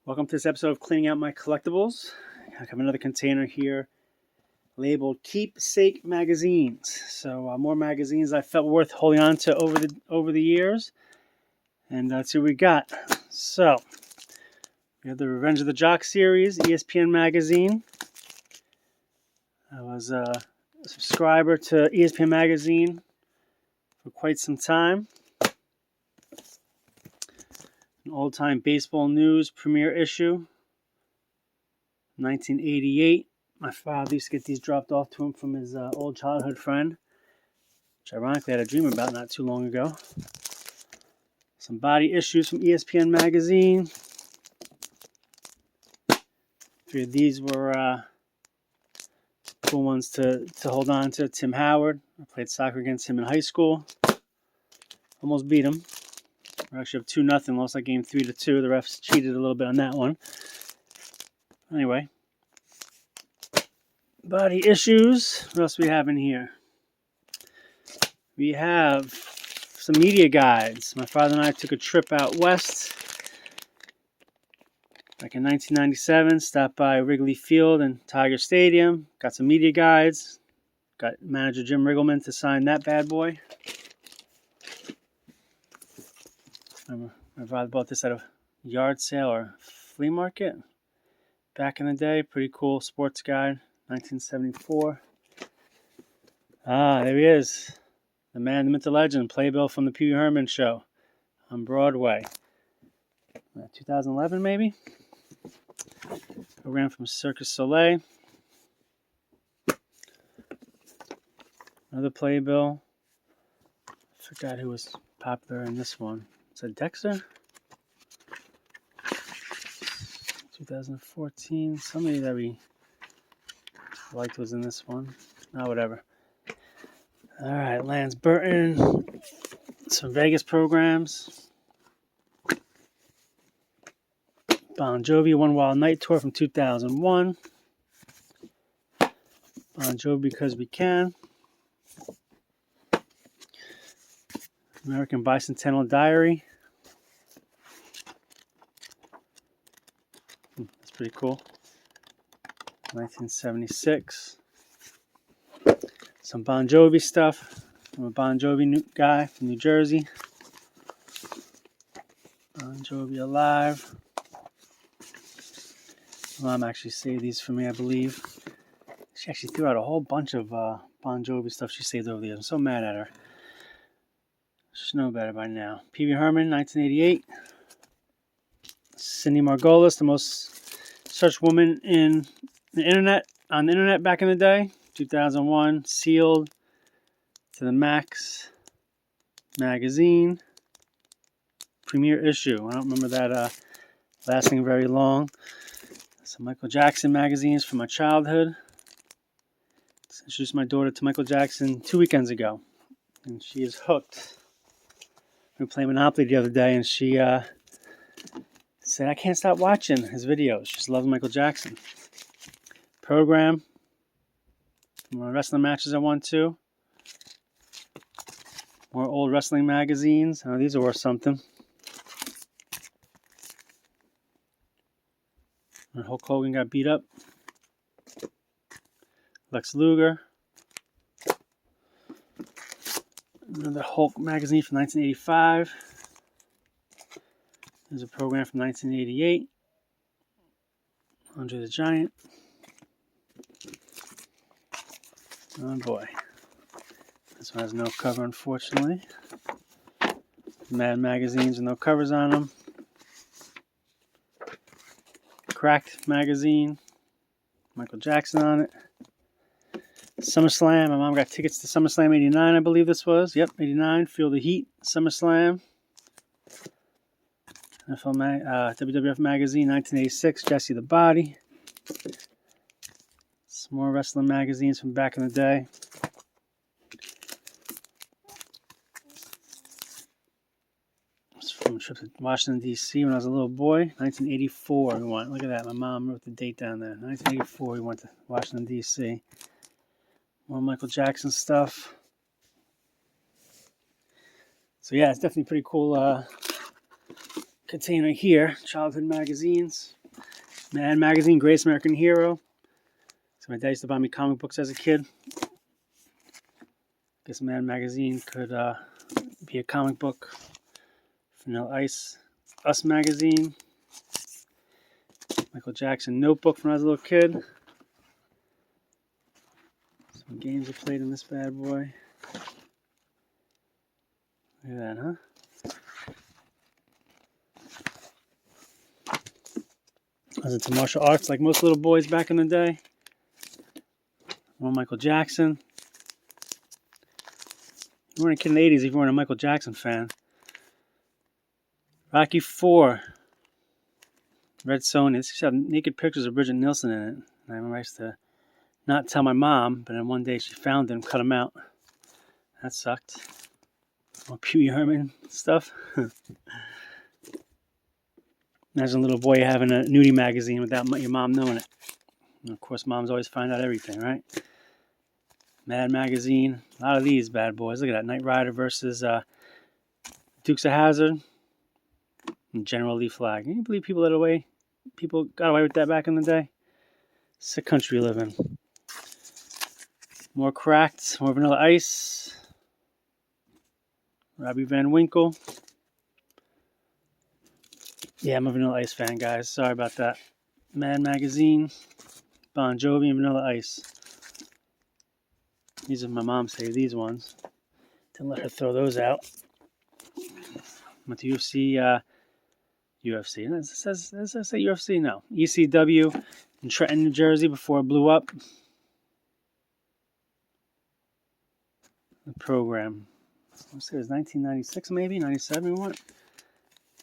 Welcome to this episode of Cleaning Out My Collectibles. I have another container here labeled Keepsake Magazines. So more magazines I felt worth holding on to over the years. And that's what we got. So we have the Revenge of the Jock series, ESPN magazine. I was a subscriber to ESPN magazine for quite some time. An old-time baseball news premiere issue, 1988. My father used to get these dropped off to him from his old childhood friend, which ironically I had a dream about not too long ago. Some body issues from ESPN magazine. Three of these were cool ones to hold on to. Tim Howard. I played soccer against him in high school. Almost beat him. We're actually up 2-0. Lost that game 3-2. The refs cheated a little bit on that one. Anyway. Body issues. What else do we have in here? We have some media guides. My father and I took a trip out west back in 1997. Stopped by Wrigley Field and Tiger Stadium. Got some media guides. Got manager Jim Riggleman to sign that bad boy. Remember, my father bought this at a yard sale or flea market back in the day. Pretty cool sports guide, 1974. There he is. The man, the myth, the legend, playbill from the Pee Wee Herman show on Broadway. 2011 maybe? Program from Circus Soleil. Another playbill. I forgot who was popular in this one. Is it Dexter? 2014. Somebody that we liked was in this one. Whatever. Alright, Lance Burton. Some Vegas programs. Bon Jovi, One Wild Night Tour from 2001. Bon Jovi, Because We Can. American Bicentennial Diary. That's pretty cool. 1976. Some Bon Jovi stuff. I'm a Bon Jovi guy from New Jersey. Bon Jovi Alive. Mom actually saved these for me, I believe. She actually threw out a whole bunch of Bon Jovi stuff she saved over the years. I'm so mad at her. Should know better by now. Pee Wee Herman, 1988. Cindy Margolis, the most searched woman on the internet back in the day. 2001. Sealed to the Max magazine. Premiere issue. I don't remember that lasting very long. Some Michael Jackson magazines from my childhood. I introduced my daughter to Michael Jackson 2 weekends ago. And she is hooked. We were playing Monopoly the other day, and she said, I can't stop watching his videos. She just loves Michael Jackson. Program. More wrestling matches I went to. More old wrestling magazines. Oh, these are worth something. When Hulk Hogan got beat up. Lex Luger. Another Hulk magazine from 1985. There's a program from 1988. Andre the Giant. Oh boy. This one has no cover, unfortunately. Mad magazines with no covers on them. Cracked magazine. Michael Jackson on it. SummerSlam. My mom got tickets to SummerSlam 89, I believe this was. Yep, 89. Feel the Heat. SummerSlam. WWF Magazine, 1986. Jesse the Body. Some more wrestling magazines from back in the day. It's from a trip to Washington, D.C. when I was a little boy. 1984 we went. Look at that. My mom wrote the date down there. 1984 we went to Washington, D.C. More Michael Jackson stuff. So yeah, it's definitely pretty cool container here. Childhood magazines. Mad Magazine, Greatest American Hero. So my dad used to buy me comic books as a kid. Guess Mad Magazine could be a comic book. Vanilla Ice, Us Magazine. Michael Jackson notebook from when I was a little kid. Some games I played in this bad boy. Look at that, huh? I was into martial arts like most little boys back in the day. More Michael Jackson. You weren't a kid in the 80s if you weren't a Michael Jackson fan. Rocky IV. Red Sony. This used to have naked pictures of Bridget Nielsen in it. And I remember I used to not tell my mom, but then one day she found them, cut them out. That sucked. More Pee Wee Herman stuff. Imagine a little boy having a nudie magazine without your mom knowing it. And of course, moms always find out everything, right? Mad Magazine. A lot of these bad boys. Look at that. Knight Rider versus Dukes of Hazzard. And General Lee Flag. Can you believe people got away with that back in the day? Sick country we live in. More Cracked. More Vanilla Ice. Robbie Van Winkle. Yeah, I'm a Vanilla Ice fan, guys. Sorry about that. Mad Magazine. Bon Jovi and Vanilla Ice. These are my mom saved these ones. Didn't let her throw those out. Went to UFC. Does it say UFC? No. ECW in Trenton, New Jersey before it blew up. The program. Let's say it was 1996 maybe, 97 what?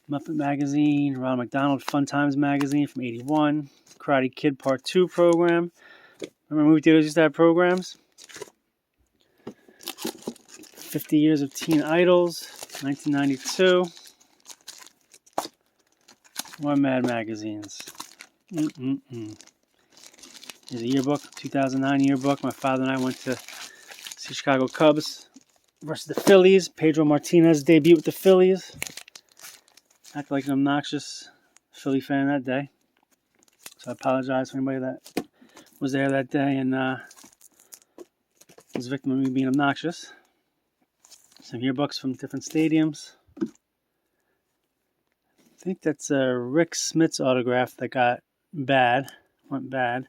Muppet Magazine, Ronald McDonald Fun Times Magazine from 81. Karate Kid Part 2 program. Remember movie theaters used to have programs? 50 Years of Teen Idols, 1992. More Mad Magazines. Here's a yearbook, 2009 yearbook. My father and I went to see Chicago Cubs versus the Phillies. Pedro Martinez debut with the Phillies. Acted like an obnoxious Philly fan that day. So I apologize for anybody that was there that day and was a victim of me being obnoxious. Some yearbooks from different stadiums. I think that's Rick Smith's autograph that went bad.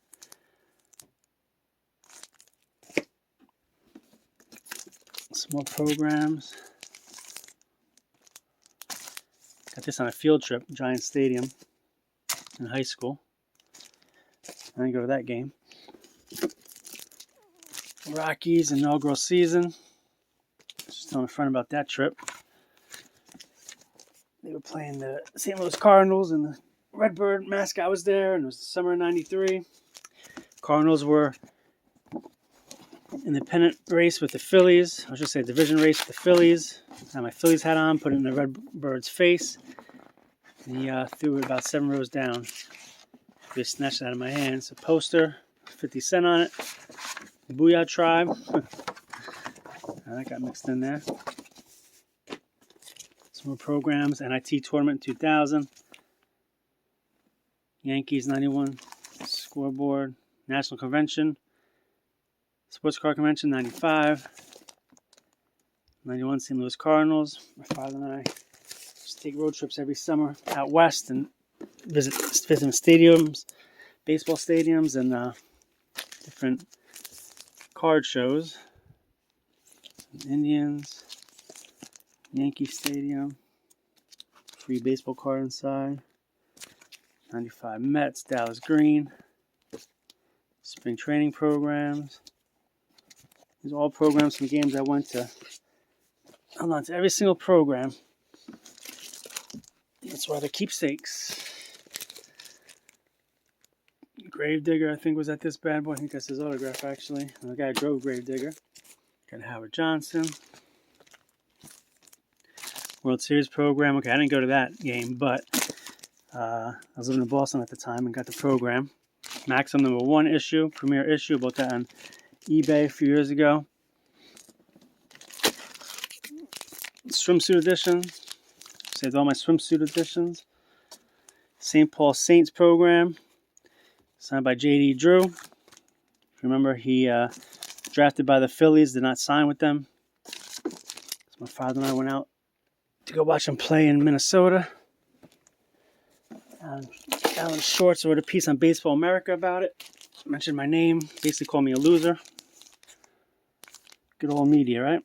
Some more programs. Got this on a field trip, Giant Stadium in high school. I didn't go to that game. Rockies inaugural season. Just telling a friend about that trip. They were playing the St. Louis Cardinals and the Redbird mascot was there, and it was the summer of '93. Cardinals were in the pennant race with the Phillies. I should say division race with the Phillies. I had my Phillies hat on, put it in the Redbird's face. And he threw it about 7 rows down. They snatched it out of my hands. A poster, 50 Cent on it. Booyah Tribe. That got mixed in there. Some more programs. NIT Tournament 2000. Yankees 91. Scoreboard. National Convention. Sports Car Convention 95. 91 St. Louis Cardinals. My father and I used to take road trips every summer out west and visit stadiums, baseball stadiums, and different card shows. Indians, Yankee Stadium, free baseball card inside. 95 Mets, Dallas Green, spring training programs. These are all programs from games I went to. Hold on to every single program. That's why they're keepsakes. Gravedigger, I think, was at this bad boy. I think that's his autograph, actually. The guy drove Gravedigger. Got Howard Johnson. World Series program. Okay, I didn't go to that game, but I was living in Boston at the time and got the program. Maxim #1 issue, premiere issue. Bought that on eBay a few years ago. Swimsuit edition. Saved all my swimsuit editions. St. Paul Saints program, signed by J.D. Drew. Remember, he drafted by the Phillies, did not sign with them. So my father and I went out to go watch him play in Minnesota. Alan Shorts wrote a piece on Baseball America about it. Mentioned my name, basically called me a loser. Good old media, right?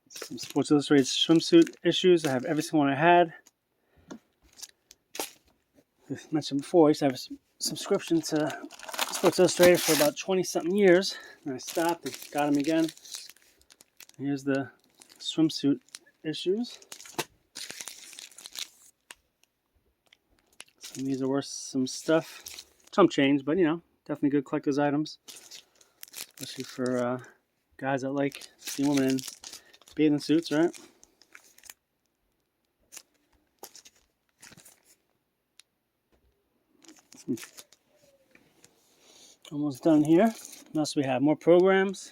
Some Sports Illustrated swimsuit issues. I have every single one I had. I mentioned before, I used to have a subscription to Sports Illustrated for about 20-something years. And I stopped and got them again. Here's the swimsuit issues. Some of these are worth some stuff. Some change, but you know, definitely good collector's items. Especially for guys that like seeing women in bathing suits, right? Almost done here. What else we have? More programs.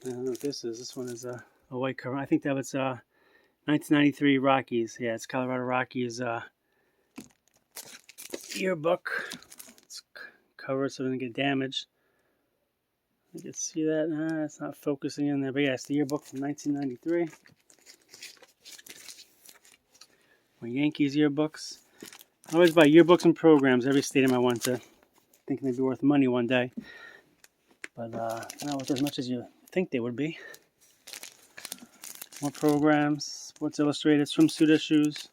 I don't know what this is. This one is a white cover. I think that was 1993 Rockies. Yeah, it's Colorado Rockies yearbook. It's covered so it doesn't get damaged. You can see that. It's not focusing in there, but yeah, it's the yearbook from 1993. My Yankees yearbooks. I always buy yearbooks and programs every stadium I went to, thinking they'd be worth money one day. But not worth as much as you think they would be. More programs, Sports Illustrated, swimsuit issues.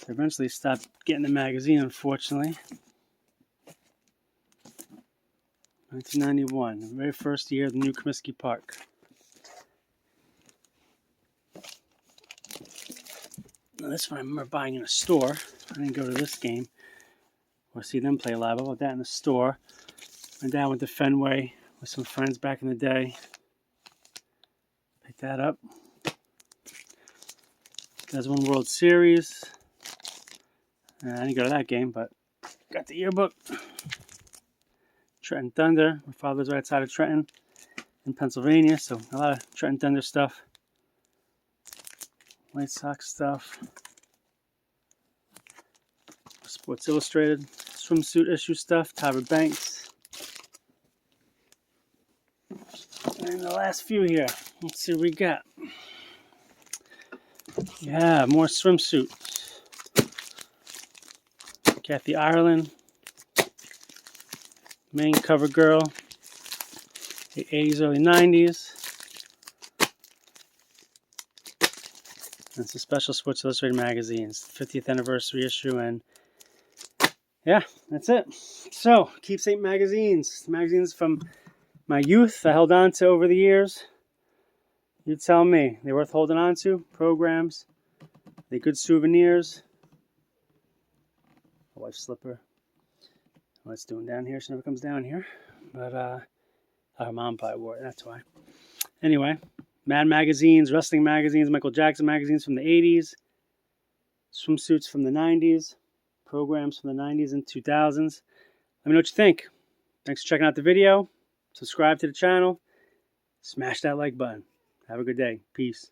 I eventually stopped getting the magazine, unfortunately. 1991, the very first year of the new Comiskey Park. Now this one I remember buying in a store. I didn't go to this game or see them play live. I bought that in the store. My dad went to Fenway with some friends back in the day. Picked that up. There's one World Series. I didn't go to that game, but got the yearbook. Trenton Thunder. My father's right outside of Trenton in Pennsylvania, so a lot of Trenton Thunder stuff. White Sox stuff. Sports Illustrated. Swimsuit issue stuff. Tyra Banks. And the last few here. Let's see what we got. Yeah, more swimsuits. Kathy Ireland. Main cover girl. The 80s, early 90s. It's a special Sports Illustrated magazines, 50th anniversary issue, and yeah, that's it. So, keepsake magazines. Magazines from my youth I held on to over the years. You tell me, they're worth holding on to. Programs, they're good souvenirs. My wife's slipper. What it's doing down here, she never comes down here. But her mom probably wore it, that's why. Anyway, Mad magazines, wrestling magazines, Michael Jackson magazines from the 80s, swimsuits from the 90s, programs from the 90s and 2000s. Let me know what you think. Thanks for checking out the video. Subscribe to the channel. Smash that like button. Have a good day. Peace.